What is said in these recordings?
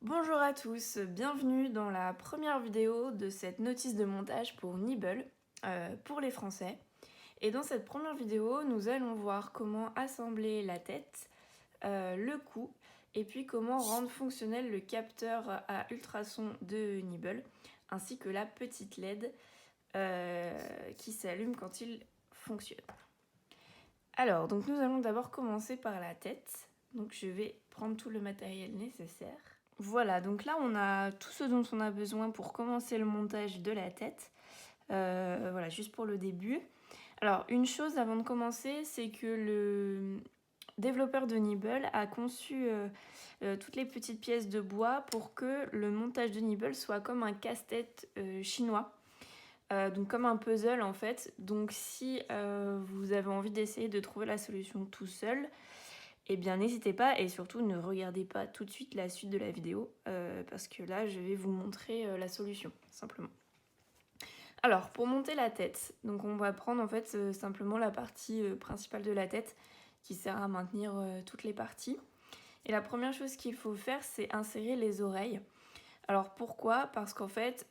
Bonjour à tous, bienvenue dans la première vidéo de cette notice de montage pour Nibble, pour les Français. Et dans cette première vidéo, nous allons voir comment assembler la tête, le cou, et puis comment rendre fonctionnel le capteur à ultrasons de Nibble, ainsi que la petite LED qui s'allume quand il fonctionne. Alors, donc nous allons d'abord commencer par la tête. Donc je vais prendre tout le matériel nécessaire. Voilà, donc là on a tout ce dont on a besoin pour commencer le montage de la tête. Voilà, juste pour le début. Alors, une chose avant de commencer, c'est que le développeur de Nibble a conçu toutes les petites pièces de bois pour que le montage de Nibble soit comme un casse-tête chinois. Donc comme un puzzle en fait. Donc si vous avez envie d'essayer de trouver la solution tout seul, eh bien n'hésitez pas et surtout ne regardez pas tout de suite la suite de la vidéo parce que là je vais vous montrer la solution simplement. Alors pour monter la tête, donc on va prendre en fait simplement la partie principale de la tête qui sert à maintenir toutes les parties. Et la première chose qu'il faut faire, c'est insérer les oreilles. Alors pourquoi? Parce qu'en fait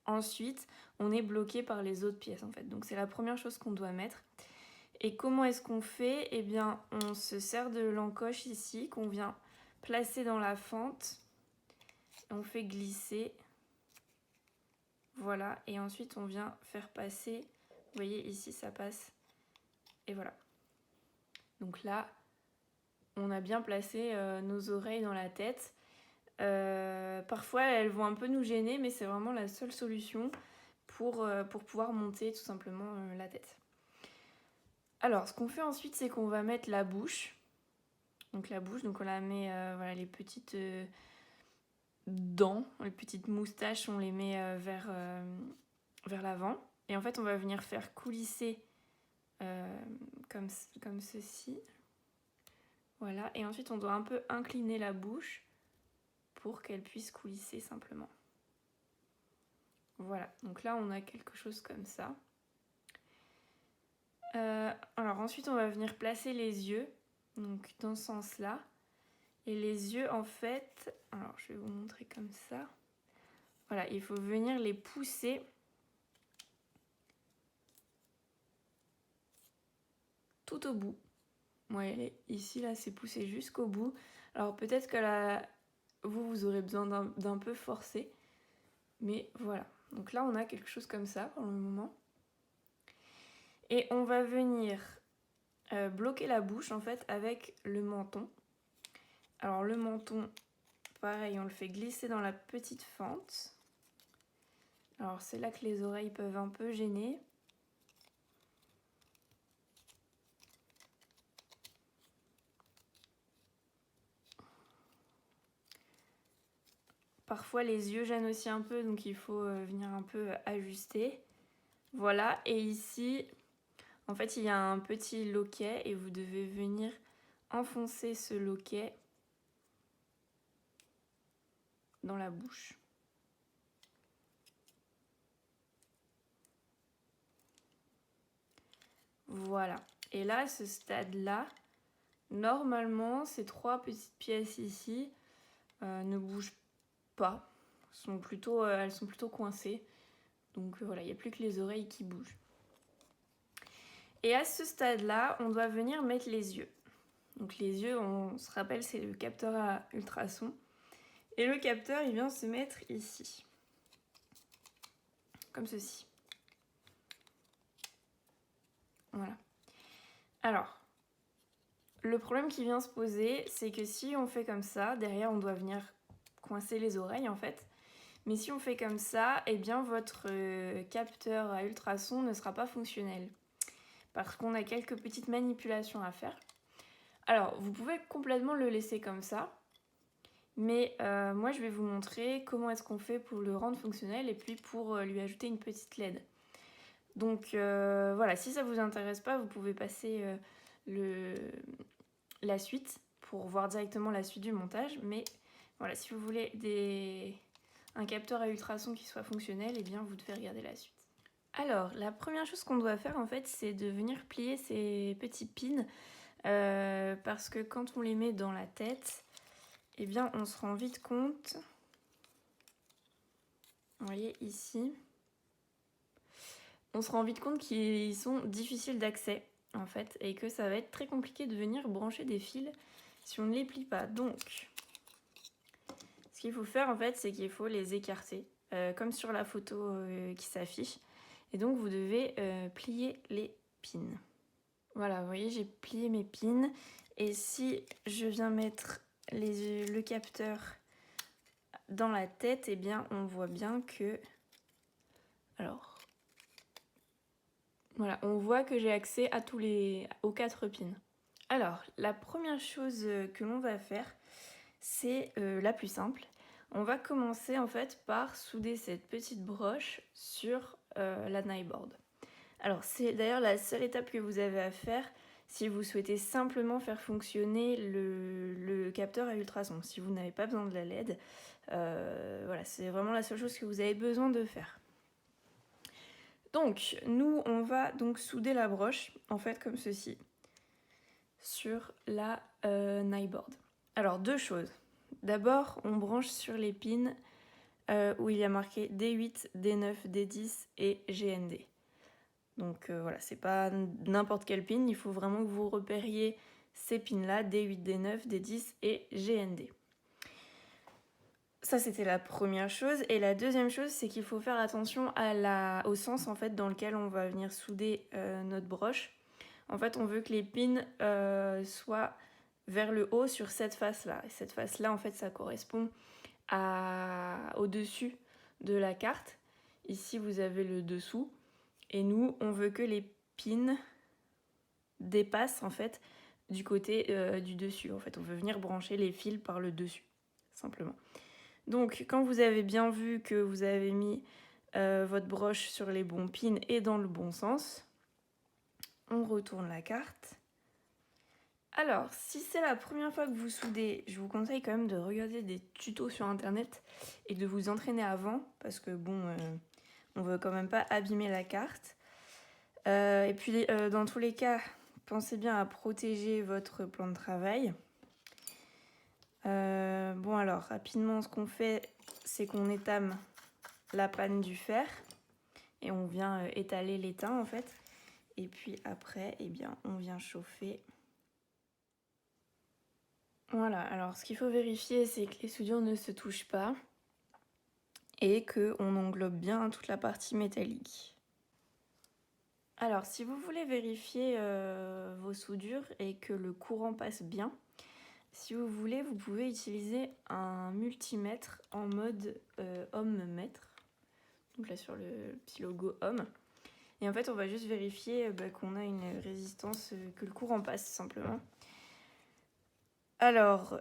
ensuite on est bloqué par les autres pièces en fait. Donc c'est la première chose qu'on doit mettre. Et comment est-ce qu'on fait? Eh bien, on se sert de l'encoche ici, qu'on vient placer dans la fente. On fait glisser. Voilà. Et ensuite, on vient faire passer. Vous voyez, ici, ça passe. Et voilà. Donc là, on a bien placé nos oreilles dans la tête. Parfois, elles vont un peu nous gêner, mais c'est vraiment la seule solution pour pouvoir monter tout simplement la tête. Alors, ce qu'on fait ensuite, c'est qu'on va mettre la bouche. Donc la bouche, donc on la met, voilà, les petites dents, les petites moustaches, on les met vers l'avant. Et en fait, on va venir faire coulisser comme ceci. Voilà. Et ensuite, on doit un peu incliner la bouche pour qu'elle puisse coulisser simplement. Voilà. Donc là, on a quelque chose comme ça. Alors ensuite, on va venir placer les yeux, donc dans ce sens-là. Et les yeux, en fait, alors je vais vous montrer comme ça. Voilà, il faut venir les pousser tout au bout. Ouais, ici, là, c'est poussé jusqu'au bout. Alors peut-être que là, vous aurez besoin d'un peu forcer. Mais voilà. Donc là, on a quelque chose comme ça pour le moment. Et on va venir bloquer la bouche, en fait, avec le menton. Alors le menton, pareil, on le fait glisser dans la petite fente. Alors c'est là que les oreilles peuvent un peu gêner. Parfois les yeux gênent aussi un peu, donc il faut venir un peu ajuster. Voilà, et ici, en fait, il y a un petit loquet et vous devez venir enfoncer ce loquet dans la bouche. Voilà. Et là, à ce stade-là, normalement, ces trois petites pièces ici ne bougent pas. Elles sont plutôt coincées. Donc voilà, il n'y a plus que les oreilles qui bougent. Et à ce stade-là, on doit venir mettre les yeux. Donc les yeux, on se rappelle, c'est le capteur à ultrasons. Et le capteur, il vient se mettre ici. Comme ceci. Voilà. Alors, le problème qui vient se poser, c'est que si on fait comme ça, derrière, on doit venir coincer les oreilles, en fait. Mais si on fait comme ça, eh bien, votre capteur à ultrasons ne sera pas fonctionnel. Parce qu'on a quelques petites manipulations à faire. Alors, vous pouvez complètement le laisser comme ça. Mais moi, je vais vous montrer comment est-ce qu'on fait pour le rendre fonctionnel et puis pour lui ajouter une petite LED. Donc voilà, si ça vous intéresse pas, vous pouvez passer la suite pour voir directement la suite du montage. Mais voilà, si vous voulez un capteur à ultrasons qui soit fonctionnel, eh bien vous devez regarder la suite. Alors, la première chose qu'on doit faire en fait, c'est de venir plier ces petits pins parce que quand on les met dans la tête, eh bien on se rend vite compte, vous voyez ici, on se rend vite compte qu'ils sont difficiles d'accès en fait et que ça va être très compliqué de venir brancher des fils si on ne les plie pas. Donc ce qu'il faut faire en fait, c'est qu'il faut les écarter comme sur la photo qui s'affiche, et donc vous devez plier les pins. Voilà, vous voyez, j'ai plié mes pins, et si je viens mettre le capteur dans la tête, eh bien on voit bien que... Alors, voilà, on voit que j'ai accès à aux 4 pins. Alors, la première chose que l'on va faire, c'est la plus simple. On va commencer en fait par souder cette petite broche sur la nightboard. Alors c'est d'ailleurs la seule étape que vous avez à faire si vous souhaitez simplement faire fonctionner le capteur à ultrasons. Si vous n'avez pas besoin de la LED, voilà, c'est vraiment la seule chose que vous avez besoin de faire. Donc nous on va donc souder la broche en fait comme ceci sur la nightboard. Alors 2 choses. D'abord on branche sur les pins où il y a marqué D8, D9, D10 et GND. Donc voilà, c'est pas n'importe quel pin, il faut vraiment que vous repériez ces pins là, D8, D9, D10 et GND. Ça c'était la première chose, et la deuxième chose c'est qu'il faut faire attention au sens en fait dans lequel on va venir souder notre broche. En fait on veut que les pins soient vers le haut sur cette face là, et cette face là en fait ça correspond au dessus de la carte. Ici vous avez le dessous. Et nous, on veut que les pins dépassent en fait du côté du dessus. En fait, on veut venir brancher les fils par le dessus, simplement. Donc, quand vous avez bien vu que vous avez mis votre broche sur les bons pins et dans le bon sens, on retourne la carte. Alors, si c'est la première fois que vous soudez, je vous conseille quand même de regarder des tutos sur internet et de vous entraîner avant, parce que bon, on veut quand même pas abîmer la carte. Et puis dans tous les cas, pensez bien à protéger votre plan de travail. Bon alors, rapidement, ce qu'on fait, c'est qu'on étame la panne du fer et on vient étaler l'étain en fait. Et puis après, eh bien, on vient chauffer. Voilà, alors ce qu'il faut vérifier, c'est que les soudures ne se touchent pas et qu'on englobe bien toute la partie métallique. Alors, si vous voulez vérifier vos soudures et que le courant passe bien, si vous voulez, vous pouvez utiliser un multimètre en mode ohm-mètre. Donc là, sur le petit logo ohm. Et en fait, on va juste vérifier qu'on a une résistance, que le courant passe simplement. Alors,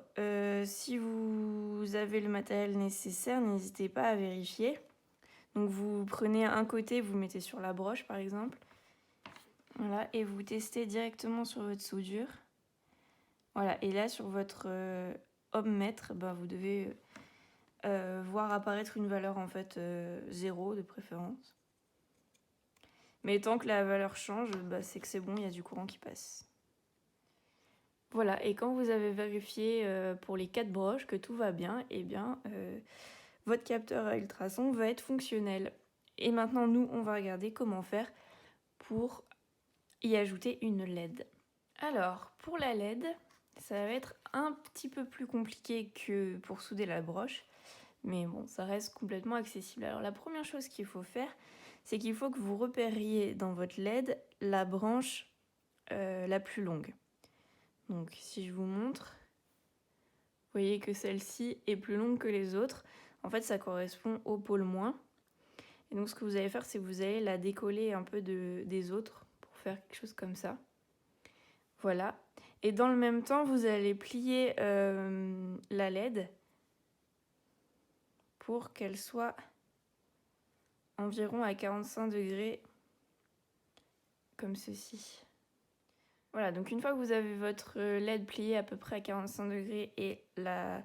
si vous avez le matériel nécessaire, n'hésitez pas à vérifier. Donc vous prenez un côté, vous le mettez sur la broche par exemple. Voilà, et vous testez directement sur votre soudure. Voilà, et là sur votre ohm-mètre, vous devez voir apparaître une valeur en fait 0 de préférence. Mais tant que la valeur change, c'est que c'est bon, il y a du courant qui passe. Voilà, et quand vous avez vérifié pour les 4 broches que tout va bien, eh bien votre capteur à ultrasons va être fonctionnel. Et maintenant, nous, on va regarder comment faire pour y ajouter une LED. Alors, pour la LED, ça va être un petit peu plus compliqué que pour souder la broche, mais bon, ça reste complètement accessible. Alors, la première chose qu'il faut faire, c'est qu'il faut que vous repériez dans votre LED la branche la plus longue. Donc, si je vous montre, vous voyez que celle-ci est plus longue que les autres. En fait, ça correspond au pôle moins. Et donc, ce que vous allez faire, c'est que vous allez la décoller un peu des autres pour faire quelque chose comme ça. Voilà. Et dans le même temps, vous allez plier la LED pour qu'elle soit environ à 45 degrés, comme ceci. Voilà, donc une fois que vous avez votre LED pliée à peu près à 45 degrés et la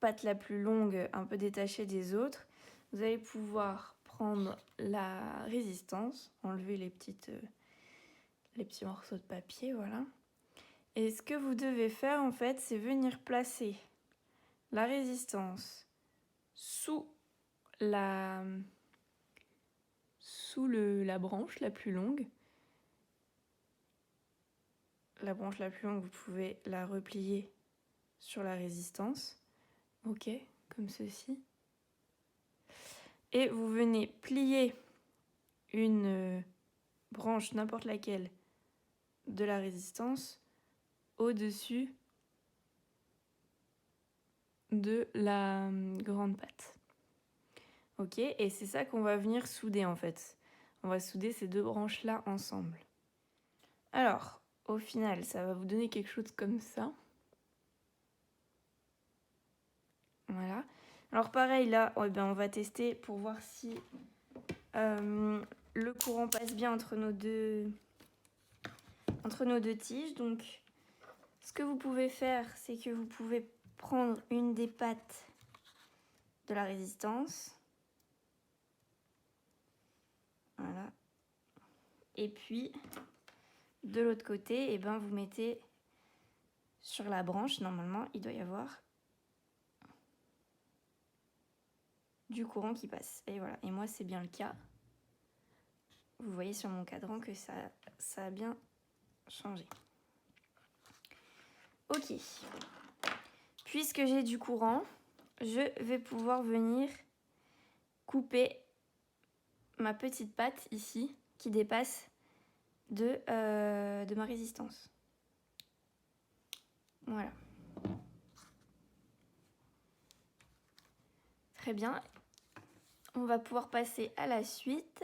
patte la plus longue un peu détachée des autres, vous allez pouvoir prendre la résistance, enlever les petits morceaux de papier, voilà. Et ce que vous devez faire en fait, c'est venir placer la résistance sous la branche la plus longue. La branche la plus longue, vous pouvez la replier sur la résistance. Ok, comme ceci. Et vous venez plier une branche, n'importe laquelle, de la résistance au-dessus de la grande patte. Ok, et c'est ça qu'on va venir souder en fait. On va souder ces deux branches-là ensemble. Alors, au final, ça va vous donner quelque chose comme ça. Voilà. Alors pareil, là, on va tester pour voir si le courant passe bien entre nos deux tiges. Donc, ce que vous pouvez faire, c'est que vous pouvez prendre une des pattes de la résistance. Voilà. Et puis, de l'autre côté, vous mettez sur la branche, normalement, il doit y avoir du courant qui passe. Et voilà. Et moi, c'est bien le cas. Vous voyez sur mon cadran que ça a bien changé. Ok. Puisque j'ai du courant, je vais pouvoir venir couper ma petite patte ici qui dépasse de ma résistance. Voilà. Très bien. On va pouvoir passer à la suite.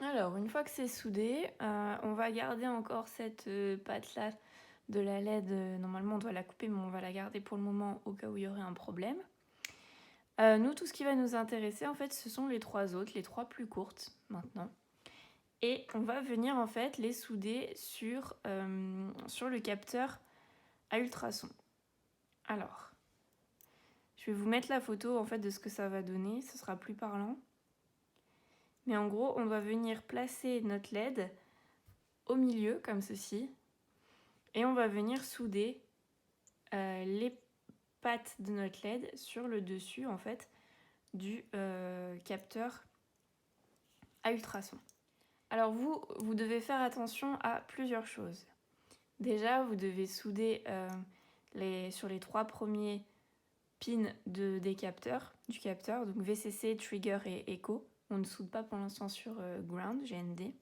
Alors, une fois que c'est soudé, on va garder encore cette patte-là de la LED. Normalement, on doit la couper, mais on va la garder pour le moment au cas où il y aurait un problème. Nous, tout ce qui va nous intéresser, en fait, ce sont les trois autres, les trois plus courtes maintenant. Et on va venir, en fait, les souder sur le capteur à ultrasons. Alors, je vais vous mettre la photo, en fait, de ce que ça va donner. Ce sera plus parlant. Mais en gros, on va venir placer notre LED au milieu, comme ceci. Et on va venir souder les pattes de notre LED sur le dessus, en fait, du capteur à ultrasons. Alors vous devez faire attention à plusieurs choses. Déjà, vous devez souder sur les trois premiers pins du capteur, donc VCC, Trigger et Echo. On ne soude pas pour l'instant sur Ground, GND.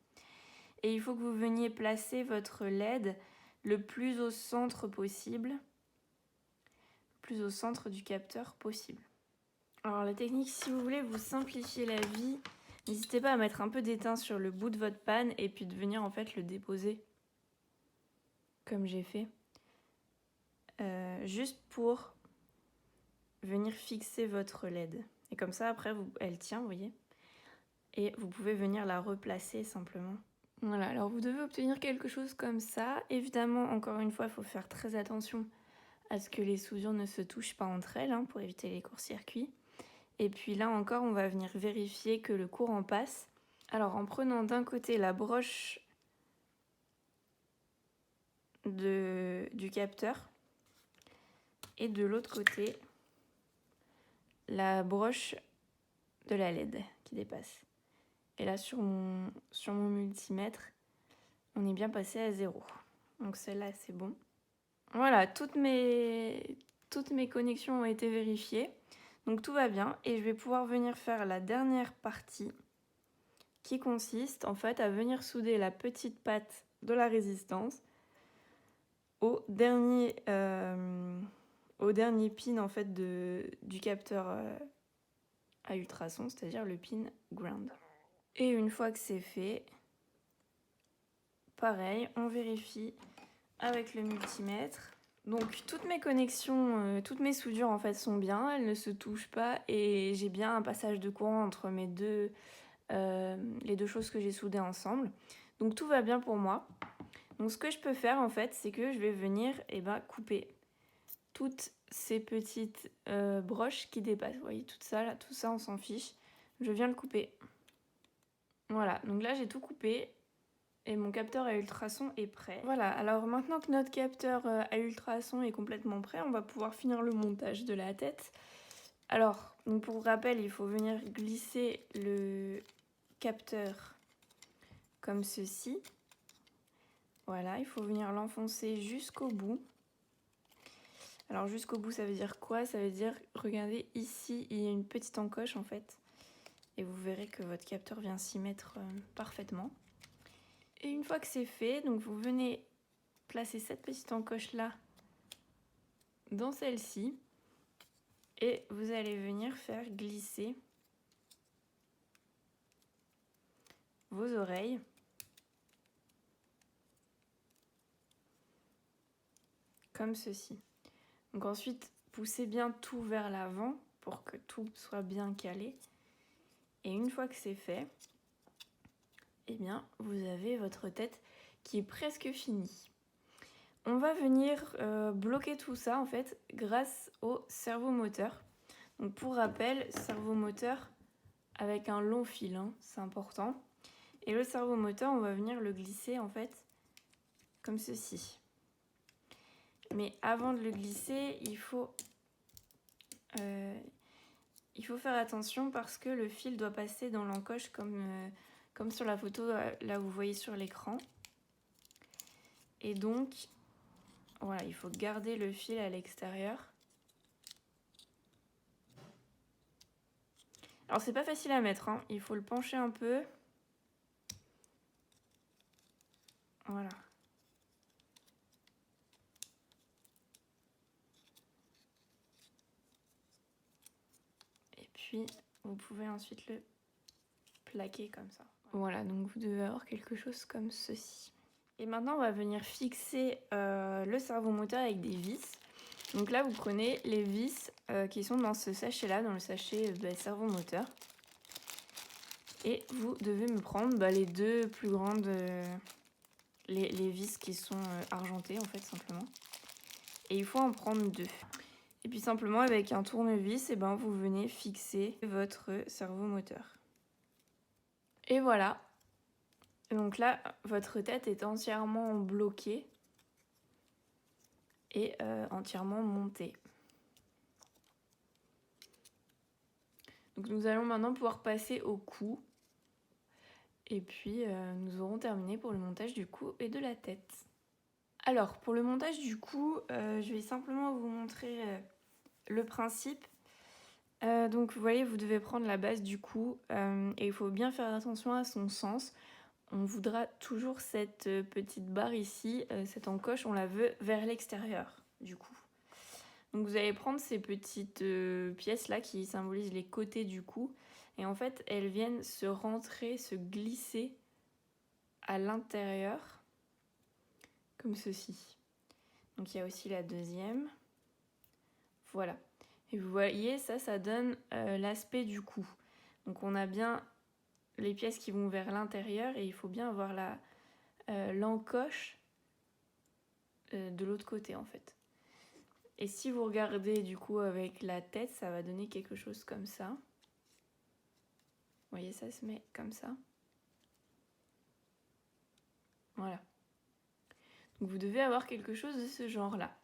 Et il faut que vous veniez placer votre LED le plus au centre possible, le plus au centre du capteur possible. Alors la technique, si vous voulez vous simplifier la vie, n'hésitez pas à mettre un peu d'étain sur le bout de votre panne et puis de venir en fait le déposer comme j'ai fait. Juste pour venir fixer votre LED. Et comme ça après elle tient, vous voyez. Et vous pouvez venir la replacer simplement. Voilà, alors vous devez obtenir quelque chose comme ça. Évidemment, encore une fois, il faut faire très attention à ce que les soudures ne se touchent pas entre elles pour éviter les courts-circuits. Et puis là encore, on va venir vérifier que le courant passe. Alors en prenant d'un côté la broche du capteur et de l'autre côté la broche de la LED qui dépasse. Et là sur mon multimètre, on est bien passé à 0. Donc celle-là c'est bon. Voilà, toutes mes connexions ont été vérifiées. Donc tout va bien et je vais pouvoir venir faire la dernière partie qui consiste en fait à venir souder la petite patte de la résistance au dernier pin en fait du capteur à ultrasons, c'est-à-dire le pin ground. Et une fois que c'est fait, pareil, on vérifie avec le multimètre. Donc toutes mes connexions, toutes mes soudures en fait sont bien, elles ne se touchent pas et j'ai bien un passage de courant entre les deux choses que j'ai soudées ensemble. Donc tout va bien pour moi. Donc ce que je peux faire en fait, c'est que je vais venir couper toutes ces petites broches qui dépassent. Vous voyez tout ça là, tout ça on s'en fiche. Je viens le couper. Voilà, donc là j'ai tout coupé. Et mon capteur à ultrasons est prêt. Voilà, alors maintenant que notre capteur à ultrasons est complètement prêt, on va pouvoir finir le montage de la tête. Alors, donc pour rappel, il faut venir glisser le capteur comme ceci. Voilà, il faut venir l'enfoncer jusqu'au bout. Alors jusqu'au bout, ça veut dire quoi? Ça veut dire, regardez, ici, il y a une petite encoche en fait. Et vous verrez que votre capteur vient s'y mettre parfaitement. Et une fois que c'est fait, donc vous venez placer cette petite encoche là dans celle-ci. Et vous allez venir faire glisser vos oreilles. Comme ceci. Donc ensuite, poussez bien tout vers l'avant pour que tout soit bien calé. Et une fois que c'est fait, eh bien, vous avez votre tête qui est presque finie. On va venir bloquer tout ça en fait grâce au cerveau moteur. Donc pour rappel, cerveau moteur avec un long fil, hein, c'est important. Et le cerveau moteur, on va venir le glisser en fait comme ceci. Mais avant de le glisser, il faut faire attention parce que le fil doit passer dans l'encoche comme sur la photo là vous voyez sur l'écran. Et donc, voilà, il faut garder le fil à l'extérieur. Alors c'est pas facile à mettre, hein. Il faut le pencher un peu. Voilà. Et puis, vous pouvez ensuite le plaquer comme ça. Voilà, donc vous devez avoir quelque chose comme ceci. Et maintenant, on va venir fixer le cerveau moteur avec des vis. Donc là, vous prenez les vis qui sont dans ce sachet-là, dans le sachet cerveau moteur. Et vous devez me prendre les deux plus grandes, les vis qui sont argentées en fait, simplement. Et il faut en prendre deux. Et puis simplement, avec un tournevis, vous venez fixer votre cerveau moteur. Et voilà. Donc là, votre tête est entièrement bloquée et entièrement montée. Donc nous allons maintenant pouvoir passer au cou. Et puis nous aurons terminé pour le montage du cou et de la tête. Alors pour le montage du cou, je vais simplement vous montrer le principe. Donc vous voyez, vous devez prendre la base du cou et il faut bien faire attention à son sens. On voudra toujours cette petite barre ici, cette encoche, on la veut vers l'extérieur du cou. Donc vous allez prendre ces petites pièces là qui symbolisent les côtés du cou et en fait elles viennent se rentrer, se glisser à l'intérieur comme ceci. Donc il y a aussi la deuxième. Voilà. Et vous voyez, ça donne l'aspect du cou. Donc on a bien les pièces qui vont vers l'intérieur et il faut bien avoir l'encoche de l'autre côté en fait. Et si vous regardez du coup avec la tête, ça va donner quelque chose comme ça. Vous voyez, ça se met comme ça. Voilà. Donc vous devez avoir quelque chose de ce genre-là.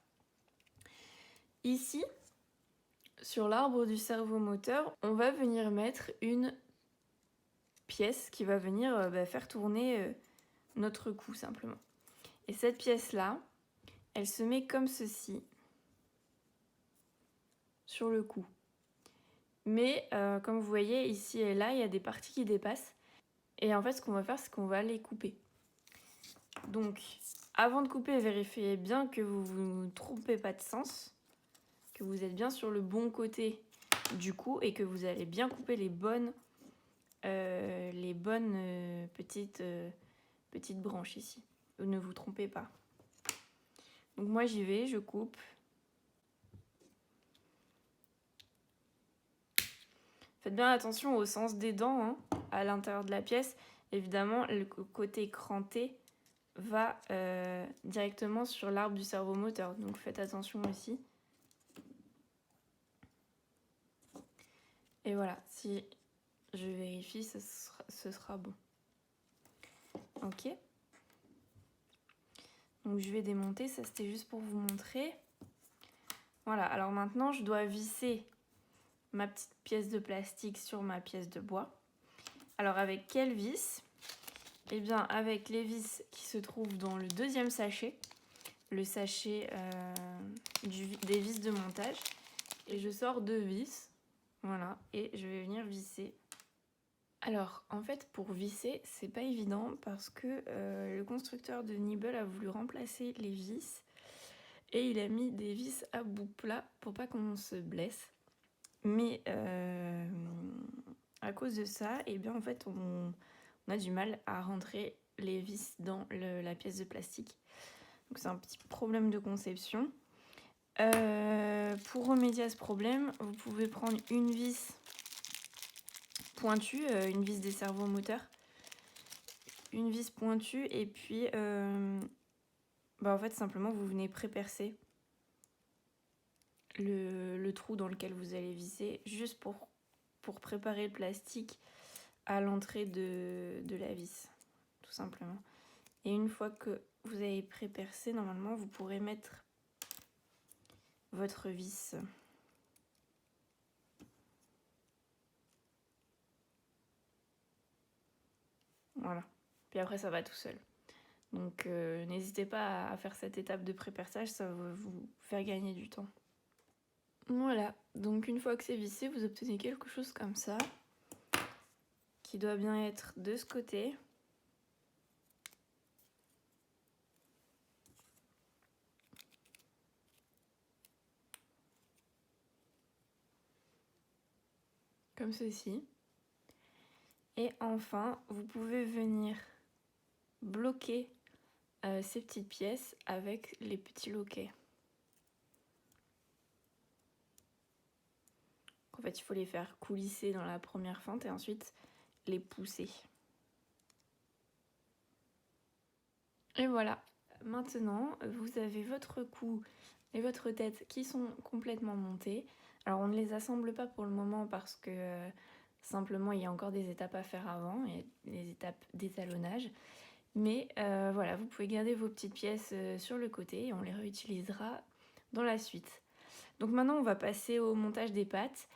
Ici, sur l'arbre du cerveau moteur, on va venir mettre une pièce qui va venir faire tourner notre cou simplement. Et cette pièce-là, elle se met comme ceci sur le cou. Mais comme vous voyez ici et là, il y a des parties qui dépassent. Et en fait, ce qu'on va faire, c'est qu'on va les couper. Donc, avant de couper, vérifiez bien que vous ne vous trompez pas de sens, que vous êtes bien sur le bon côté du cou et que vous allez bien couper les bonnes petites branches ici. Ne vous trompez pas. Donc moi j'y vais, je coupe. Faites bien attention au sens des dents hein, à l'intérieur de la pièce. Évidemment, le côté cranté va directement sur l'arbre du cerveau moteur. Donc faites attention aussi. Et voilà, si je vérifie, ce sera bon. Ok. Donc je vais démonter, ça c'était juste pour vous montrer. Voilà, alors maintenant je dois visser ma petite pièce de plastique sur ma pièce de bois. Alors avec quelle vis? Eh bien avec les vis qui se trouvent dans le deuxième sachet, le sachet des vis de montage. Et je sors 2 vis, voilà, et je vais venir visser. Alors en fait pour visser c'est pas évident parce que le constructeur de Nibble a voulu remplacer les vis et il a mis des vis à bout plat pour pas qu'on se blesse. Mais à cause de ça, et bien en fait on a du mal à rentrer les vis dans la pièce de plastique. Donc c'est un petit problème de conception. Pour remédier à ce problème, vous pouvez prendre une vis pointue, une vis des servos moteurs, une vis pointue et puis en fait simplement vous venez prépercer le trou dans lequel vous allez visser juste pour préparer le plastique à l'entrée de la vis, tout simplement. Et une fois que vous avez prépercé, normalement vous pourrez mettre votre vis. Voilà. Puis après ça va tout seul. Donc n'hésitez pas à faire cette étape de préperçage, ça va vous faire gagner du temps. Voilà, donc une fois que c'est vissé, vous obtenez quelque chose comme ça, qui doit bien être de ce côté. Comme ceci. Et enfin, vous pouvez venir bloquer ces petites pièces avec les petits loquets. En fait, il faut les faire coulisser dans la première fente et ensuite les pousser. Et voilà, maintenant vous avez votre cou et votre tête qui sont complètement montés. Alors on ne les assemble pas pour le moment parce que simplement il y a encore des étapes à faire avant, et les étapes d'étalonnage. Mais voilà, vous pouvez garder vos petites pièces sur le côté et on les réutilisera dans la suite. Donc maintenant on va passer au montage des pattes.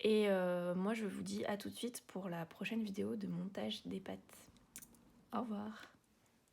Et moi je vous dis à tout de suite pour la prochaine vidéo de montage des pattes. Au revoir.